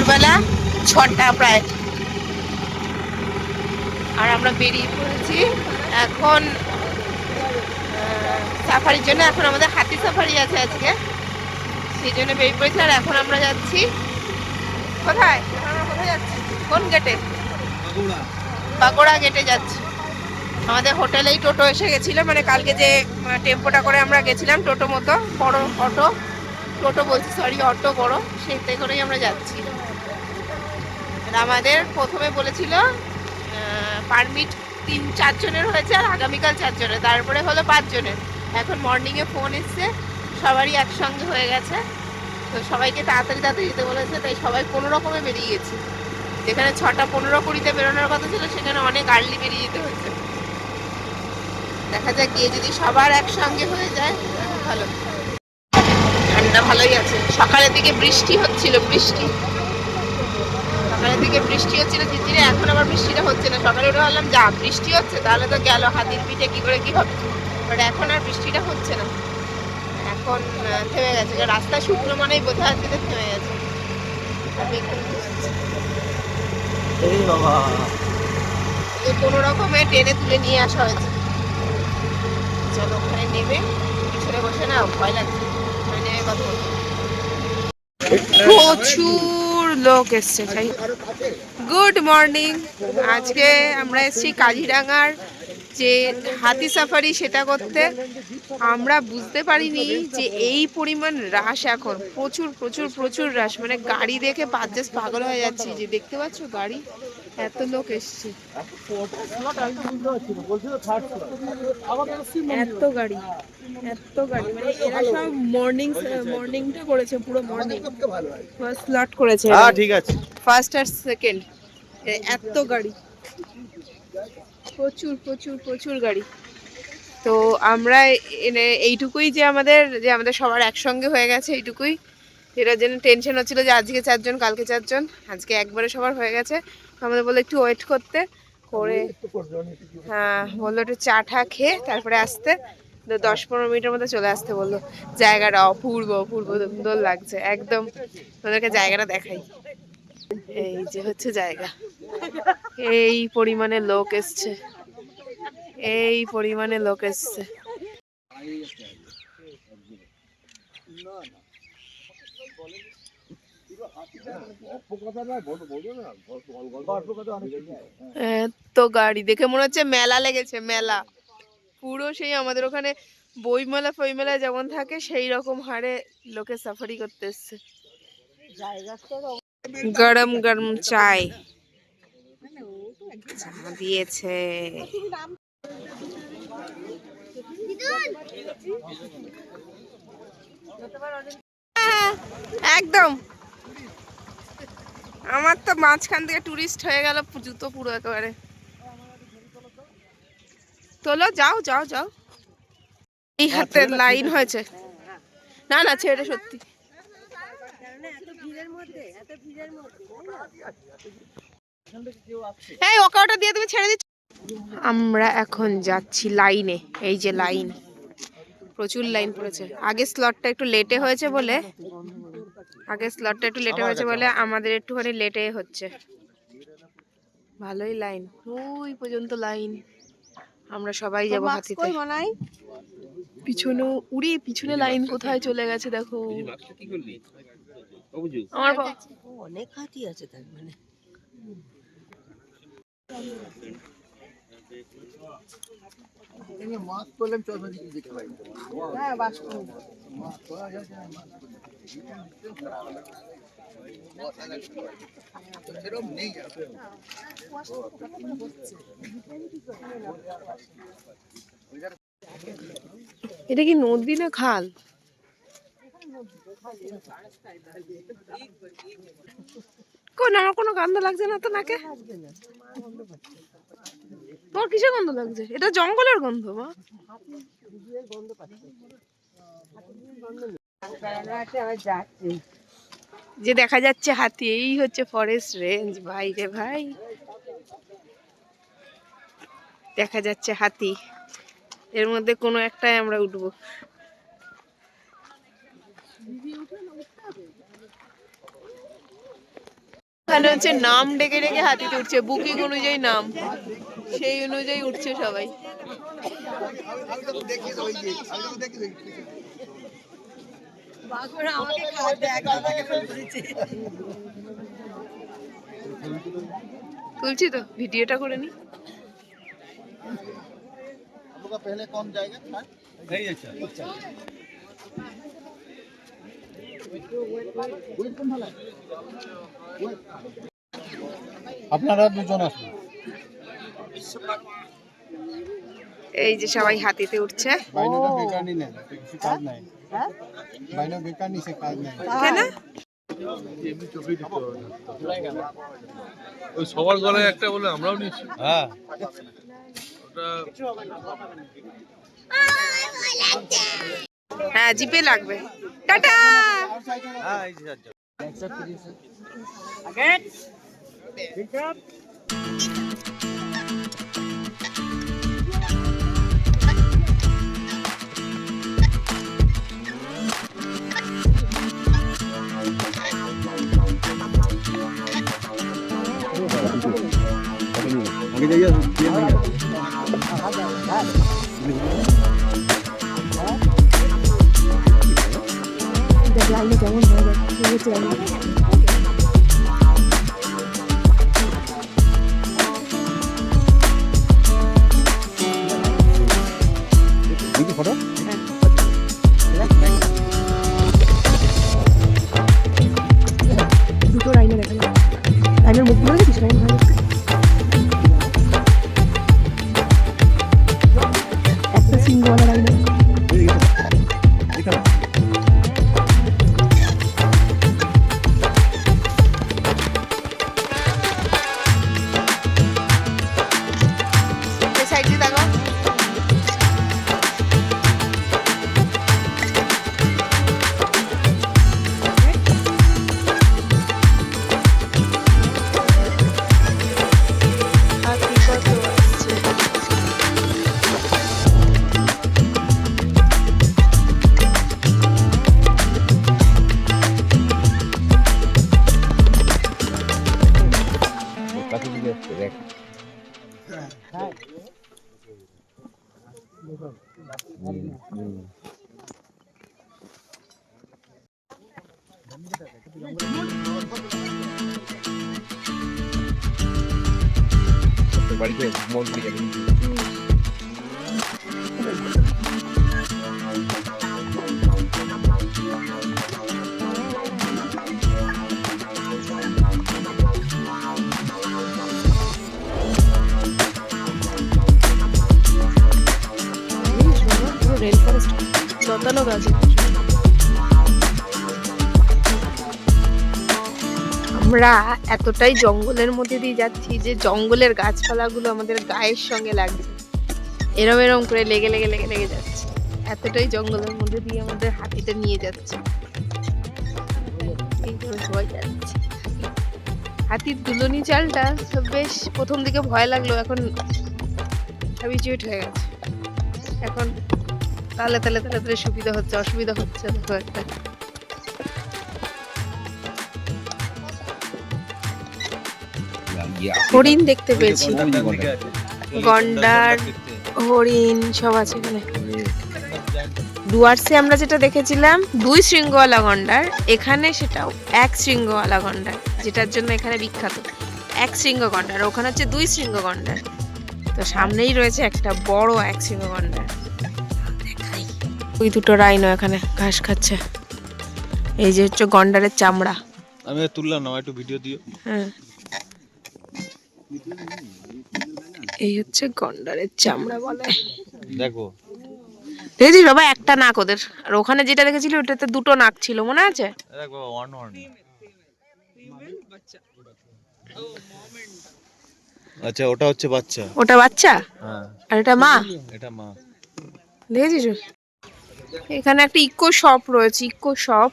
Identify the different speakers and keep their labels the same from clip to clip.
Speaker 1: ভোরবেলা 6টা প্রায়, আর আমরা বেরিয়ে পড়েছি এখন সাফারির জন্য। এখন আমাদের হাতি সাফারি আছে আজকে, সেই জন্য বেরিয়ে পড়েছি। আর এখন আমরা যাচ্ছি কোথায়? আমরা কোথায় যাচ্ছি? কোন গেটে? বাগোড়া গেটে যাচ্ছি। আমাদের হোটেলেই টোটো এসে গেছিলো, মানে কালকে যে টেম্পোটা করে আমরা গেছিলাম, টোটো মতো বড় অটো, টোটো বলছি সরি, অটো বড়, সেইতে করেই আমরা যাচ্ছি। আমাদের প্রথমে বলেছিল পারমিট 3-4 জনের হয়েছে, আর আগামীকাল 4 জনের, তারপরে হলো 5 জনের। এখন মর্নিংয়ে ফোন এসছে, সবারই একসঙ্গে হয়ে গেছে, তো সবাইকে তাড়াতাড়ি তাড়াতাড়ি যেতে বলেছে, তাই সবাই কোনো রকমে বেরিয়ে গেছি। যেখানে 6:15-20 বেরোনোর কথা ছিল, সেখানে অনেক আর্লি বেরিয়ে যেতে হচ্ছে। দেখা যাক গিয়ে যদি সবার একসঙ্গে হয়ে যায় ভালো। ঠান্ডা ভালোই আছে। সকালের দিকে বৃষ্টি হচ্ছিল, সকালের দিকে বৃষ্টি হচ্ছিল ঝিরঝিরে, এখন আবার বৃষ্টিটা হচ্ছে না। সকালে উঠে ভাবলাম যা বৃষ্টি হচ্ছে, তাহলে তো গেল হাতির পিঠে কি করে কি হবে, বাট এখন আর বৃষ্টিটা হচ্ছে না, এখন থেমে গেছে। রাস্তা শুকনো মানেই বোঝা যাচ্ছে যে থেমে গেছে। কোনো রকমে টেনে তুলে নিয়ে আসা হয়েছে। চলো ওখানে নেমে পিছনে বসে, না ভয় লাগছে, নেমে কথা বলতে। প্রচুর লোক এসছে। Good morning. আজকে আমরা এসেছি কাজিরাঙার যে হাতি সাফারি সেটা করতে। আমরা বুঝতে পারিনি যে এই পরিমাণ রাশ, এখন প্রচুর প্রচুর প্রচুর রাশ, মানে গাড়ি দেখে জাস্ট পাগল হয়ে যাচ্ছি। যে দেখতে পাচ্ছ গাড়ি, এত লোক এসছে, এত গাড়ি, এত গাড়ি, মানে এরা সব মর্নিংটা করেছে, পুরো মর্নিং ফার্স্ট স্লট করেছে। হ্যাঁ ঠিক আছে, ফার্স্ট আর সেকেন্ড, এত গাড়ি, প্রচুর প্রচুর প্রচুর গাড়ি। তো আমরা এইটুকুই যে আমাদের সবার একসঙ্গে হয়ে গেছে, এইটুকুই। এটার জন্য টেনশন হচ্ছিল যে আজকে 4 জন, কালকে 4 জন, আজকে একবারে সবার হয়ে গেছে। আমাদের বললো একটু ওয়েট করতে, করে হ্যাঁ বললো একটু চা টা খেয়ে তারপরে আসতে। 10-15 মিনিটের মধ্যে চলে আসতে বললো। জায়গাটা অপূর্ব অপূর্ব সুন্দর লাগছে একদম। ওদেরকে জায়গাটা দেখাই, এই যে হচ্ছে জায়গা। এই পরিমাণে লোক এসছে, এই পরিমাণে লোক এসছে। এত গাড়ি দেখে মনে হচ্ছে মেলা লেগেছে, মেলা পুরো সেই আমাদের ওখানে বইমেলা ফইমেলা যেমন থাকে সেই রকম হারে লোকে সাফারি করতে এসছে। গরম গরম চাই দিয়েছে। একদম আমার তো মাঝখান থেকে টুরিস্ট হয়ে গেল জুতো পুরো একেবারে। তোলো, যাও যাও যাও। এই হাতে লাইন হয়েছে, না না ছেড়ে, সত্যি এই ওকে ওটা দিয়ে তুমি ছেড়ে দিচ্ছ। আমরা এখন যাচ্ছি লাইনে, এই যে লাইন, প্রচুর লাইন পড়েছে। আগের স্লটটা একটু লেটে হয়েছে বলে, আমাদের একটুখানি লেটে হচ্ছে। ভালোই লাইন, ওই পর্যন্ত লাইন। আমরা সবাই যাবো হাতিতে। পিছনে উড়ি, পিছনে লাইন কোথায় চলে গেছে দেখো। আমার অনেক হাতি আছে তার মানে। এটা কি নদী না খাল? কোন আমার কোনো গন্ধ লাগছে না তো নাকে। তোমার কিসের গন্ধ লাগছে? এটা জঙ্গলের গন্ধ মা। যে দেখা যাচ্ছে হাতি, এই হচ্ছে ফরেস্ট রেঞ্জ। ভাই রে ভাই, দেখা যাচ্ছে হাতি, এর মধ্যে কোনো একটাই আমরা উঠবো। এখানে হচ্ছে নাম ডেকে ডেকে হাতিতে উঠছে, বুকিং অনুযায়ী নাম, সেই অনুযায়ী উঠছে সবাই। তুলছি তো, ভিডিওটা করে নি।
Speaker 2: আপনারা দুজন আসুন।
Speaker 1: এই যে সবাই হাতিতে উঠছে।
Speaker 2: বাইনাটা বেকার নি না, কিছু কাজ নাই। হ্যাঁ বাইনা বেকার নিছে, কাজ নাই
Speaker 1: কেন?
Speaker 3: এমনি চোখেই দিতে হবে না। ওই সবার গলায় একটা বলে আমরাও নিচ্ছি।
Speaker 2: হ্যাঁ
Speaker 3: ওটা
Speaker 1: হ্যাঁ জিপে লাগবে। টাটা।
Speaker 2: হ্যাঁ এই যে आगे जाइए फोटो
Speaker 1: দুটো লাইনে দেখেন, লাইনের মুখগুলো দেখেছিস? লাইন ভালো, একটা সিঙ্গওয়ালা লাইন। বাড়িতে মন দিয়ে যাবে। রেল ফরেস্ট লতানো গাছ। আমরা এতটাই জঙ্গলের মধ্যে দিয়ে যাচ্ছি যে জঙ্গলের গাছপালাগুলো আমাদের গায়ের সঙ্গে লাগছে, এরম এরম করে লেগে লেগে লেগে লেগে যাচ্ছে। এতটাই জঙ্গলের মধ্যে দিয়ে আমাদের হাতিটা নিয়ে যাচ্ছে, এইভাবে সবাই যাচ্ছে। হাতির দুলনি চালটা বেশ প্রথম দিকে ভয় লাগলো, এখন হ্যাবিচুয়েট হয়ে গেছে। এখন তালে তালে তালে তালে সুবিধা হচ্ছে, অসুবিধা হচ্ছে দেখো একটা। হরিণ দেখতে পেয়েছি, গন্ডার, হরিণ সব আছে এখানে। ডুয়ার্সে আমরা যেটা দেখেছিলাম 2 শৃঙ্গওয়ালা গন্ডার, এখানে সেটাও 1 শৃঙ্গওয়ালা গন্ডার, যেটার জন্য এখানে বিখ্যাত 1 শৃঙ্গ গন্ডার। ওখানে হচ্ছে 2 শৃঙ্গ গন্ডার। তো সামনেই রয়েছে একটা বড় 1 শৃঙ্গ গন্ডার। ওই দুটো রাইনো এখানে ঘাস খাচ্ছে। এই যে হচ্ছে গন্ডারের চামড়া।
Speaker 3: আমি তুললাম না, একটু ভিডিও দিও।
Speaker 1: হ্যাঁ এই হচ্ছে গন্ডারের চামড়া বলে।
Speaker 3: দেখো
Speaker 1: দেখেছিস বাবা, একটা নাক ওদের। আর ওখানে যেটা দেখেছিলি ওটাতে 2টো নাক ছিল, মনে আছে?
Speaker 3: দেখো ওয়ান ওয়ান। আচ্ছা ওটা হচ্ছে বাচ্চা।
Speaker 1: ওটা বাচ্চা?
Speaker 3: হ্যাঁ।
Speaker 1: আর এটা মা?
Speaker 3: এটা মা।
Speaker 1: দেখেছিস? এখানে একটা ইকো শপ রয়েছে, ইকো শপ।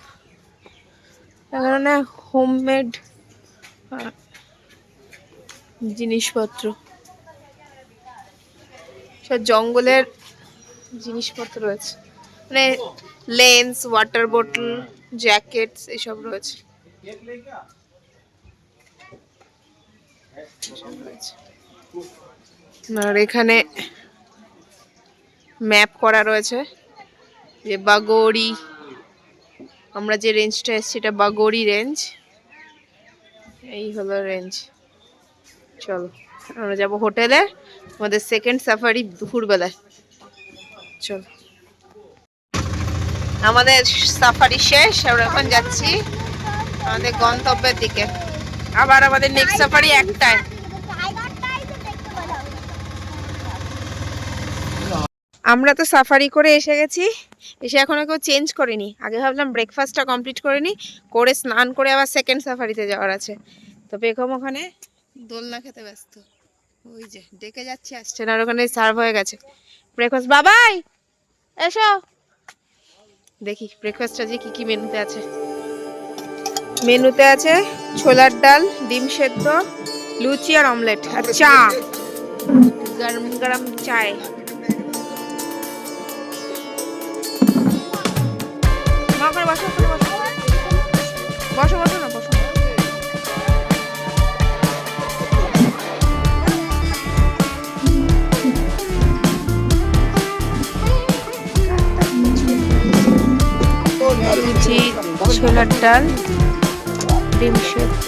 Speaker 1: এখানে হোমমেড জিনিসপত্র, সব জঙ্গলের জিনিসপত্র রয়েছে, মানে লেন্স, ওয়াটার বোতল, জ্যাকেটস এসব রয়েছে। আর এখানে ম্যাপ করা রয়েছে যে বাগোড়ি, আমরা যে রেঞ্জটা এসেছি এটা বাগোড়ি রেঞ্জ। এই হলো রেঞ্জ। চলো আমরা যাবো হোটেলে, আমাদের সেকেন্ড সাফারি দুপুরবেলায়। চলো আমাদের সাফারি শেষ, আমরা এখন যাচ্ছি আমাদের গন্তব্যের দিকে। আবার আমাদের নেক্সট সাফারি একটাই। আমরা তো সাফারি করে এসে গেছি, এসে এখনো কেউ চেঞ্জ করিনি। আগে ভাবলাম ব্রেকফাস্টটা কমপ্লিট করে নিই, করে স্নান করে আবার সেকেন্ড সাফারিতে যাওয়ার আছে। তো বেগম ওখানে দোলনা খেতে ব্যস্ত, ওই যে ডেকে যাচ্ছে, আসছে না, আর ওখানে সার্ভ হয়ে গেছে ব্রেকফাস্ট। বাবাই এসো, দেখি ব্রেকফাস্টটা যে কি কি মেনুতে আছে। মেনুতে আছে ছোলার ডাল, ডিম সেদ্ধ, লুচি আর অমলেট আর চা, গরম গরম চায়। বসো বসো বসো না বসো। লুচি, ছোলার ডাল, ডিম সেদ্ধ।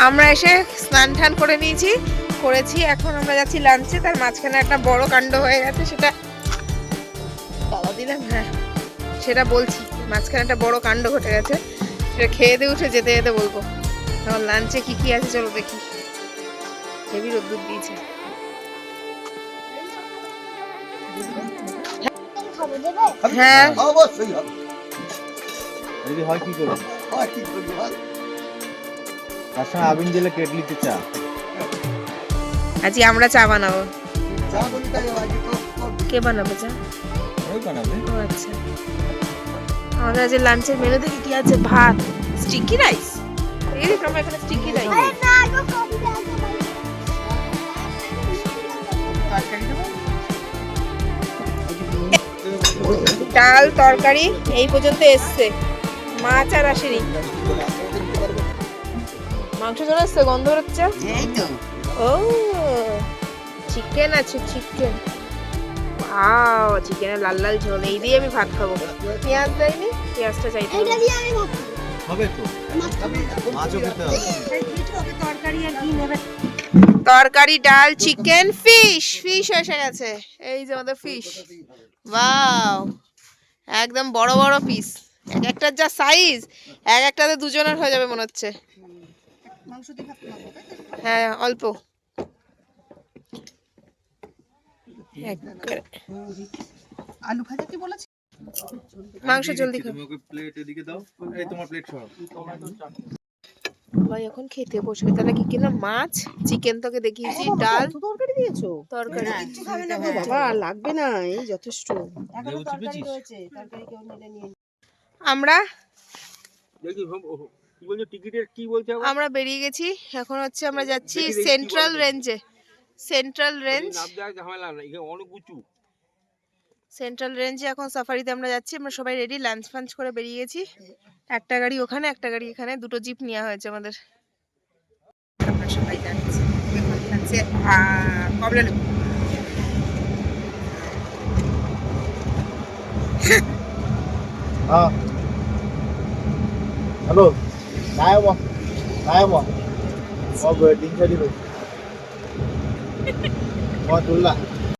Speaker 1: আমরা এসে স্নান টান করে নিয়েছি, এখন আমরা যাচ্ছি লাঞ্চে। তার মাঝখানে একটা বড় কাণ্ড হয়ে গেছে, সেটা বাবা দিলাম, হ্যাঁ সেটা বলছি। মাঝখানে একটা বড় কাণ্ড ঘটে গেছে, সেটা খেয়ে দিয়ে উঠে যেতে যেতে বলবো। এখন লাঞ্চে কি কি আছে চলো দেখি। হেভি রোদ্দুর দিয়েছে। হ্যাঁ
Speaker 2: অবশ্যই হবে।
Speaker 4: যদি হয় কি করবো? তার সঙ্গে আবিন জেলে কেটলিতে চা।
Speaker 1: আজকে আমরা চা বানাবো।
Speaker 2: চা বলি তাই আজকে তো
Speaker 1: কে বানাবে চা?
Speaker 4: ওই বানাবে।
Speaker 1: ও আচ্ছা। আমাদের আজকে লাঞ্চের মেনু দেখি কি আছে। ভাত, স্টিকি রাইস। এই দেখো আমরা এখানে স্টিকি রাইস। ডাল তরকারি এই পর্যন্ত এসছে, মাছ আর আসেনি। মাংস চলে এসছে, গন্ধ হচ্ছে। ও চিকেন আছে, চিকেন। ওয়াও, চিকেনের লাল লাল ঝোল, এই দিয়ে আমি ভাত খাবো। পেঁয়াজ দেয়নি, পেঁয়াজটা চাইতে হবে।
Speaker 4: হবে তো। মাছও খেতে হবে।
Speaker 1: তরকারি, ডাল, চিকেন, ফিশ। ফিশ এসে গেছে, এই যে আমাদের ফিশ। ওয়াও, একদম বড় বড় পিস, এক একটার যা সাইজ, এক একটাতে দুজনের হয়ে যাবে মনে হচ্ছে। হ্যাঁ অল্প।
Speaker 5: আলু ভাজা কি বলেছে?
Speaker 1: মাংস জলদি খাও।
Speaker 4: তুমি ওকে প্লেট এদিকে দাও। এই তোমার প্লেট সরাও।
Speaker 1: ভাই এখন খেতে বসবে, তাহলে কি কিনা মাছ, চিকেন তোকে দেখিয়েছি, ডাল,
Speaker 5: তরকারি দিয়েছো?
Speaker 1: তরকারি।
Speaker 5: কিচ্ছু খাবে না গো বাবা, আর লাগবে না, এই যথেষ্ট। এখনো
Speaker 4: লেবু
Speaker 5: তরকারি
Speaker 4: চিপেছিস?
Speaker 5: রয়েছে, তরকারি কেউ নিলে নিয়ে
Speaker 1: আমরা
Speaker 3: দেখি কি বলছো, টিকিটের কি বলছে আবার?
Speaker 1: আমরা বেরিয়ে গেছি, এখন হচ্ছে আমরা যাচ্ছি
Speaker 3: দেখি, দেখি, কি
Speaker 1: সেন্ট্রাল
Speaker 3: বলে?
Speaker 1: রেঞ্জে। সেন্ট্রাল রেঞ্জ,
Speaker 3: নাম দেওয়া ঝামেলা না, এখানে অনেক উঁচু।
Speaker 1: সেন্ট্রাল রেঞ্জে এখন সাফারিতে আমরা যাচ্ছি। আমরা সবাই রেডি, লাঞ্চ ফাঞ্চ করে বেরিয়ে গেছি। একটা গাড়ি ওখানে, একটা গাড়ি এখানে, দুটো জিপ নেওয়া হয়েছে আমাদের। আমরা সবাই যাচ্ছি, এখন খাচ্ছে কমলা লেবু।
Speaker 4: হ্যালো, 나야 뭐. 나야 뭐. 뭐 딩차리로. 뭐 졸라.